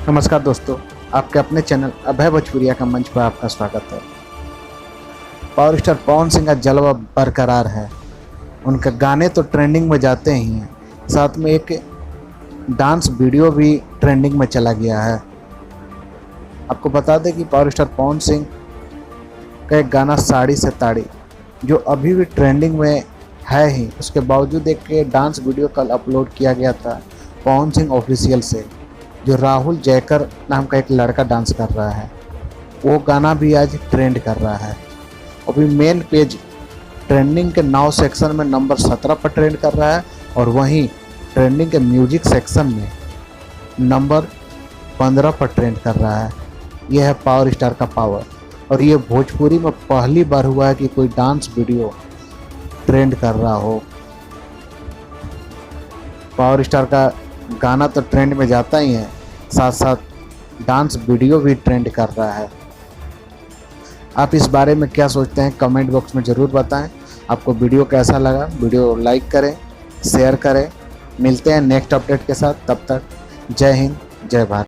नमस्कार दोस्तों, आपके अपने चैनल अभय भोजपुरिया का मंच पर आपका स्वागत है। पावर स्टार पवन सिंह का जलवा बरकरार है। उनके गाने तो ट्रेंडिंग में जाते ही हैं, साथ में एक डांस वीडियो भी ट्रेंडिंग में चला गया है। आपको बता दें कि पावर स्टार पवन सिंह का एक गाना साड़ी से ताड़ी जो अभी भी ट्रेंडिंग में है ही, उसके बावजूद एक डांस वीडियो कल अपलोड किया गया था पवन सिंह ऑफिशियल से, जो राहुल जयकर नाम का एक लड़का डांस कर रहा है। वो गाना भी आज ट्रेंड कर रहा है। अभी मेन पेज ट्रेंडिंग के नाउ सेक्शन में नंबर 17 पर ट्रेंड कर रहा है और वहीं ट्रेंडिंग के म्यूजिक सेक्शन में नंबर 15 पर ट्रेंड कर रहा है। यह है पावर स्टार का पावर, और ये भोजपुरी में पहली बार हुआ है कि कोई डांस वीडियो ट्रेंड कर रहा हो। पावर स्टार का गाना तो ट्रेंड में जाता ही है, साथ साथ डांस वीडियो भी ट्रेंड कर रहा है। आप इस बारे में क्या सोचते हैं, कमेंट बॉक्स में ज़रूर बताएं। आपको वीडियो कैसा लगा, वीडियो लाइक करें, शेयर करें। मिलते हैं नेक्स्ट अपडेट के साथ, तब तक जय हिंद, जय भारत।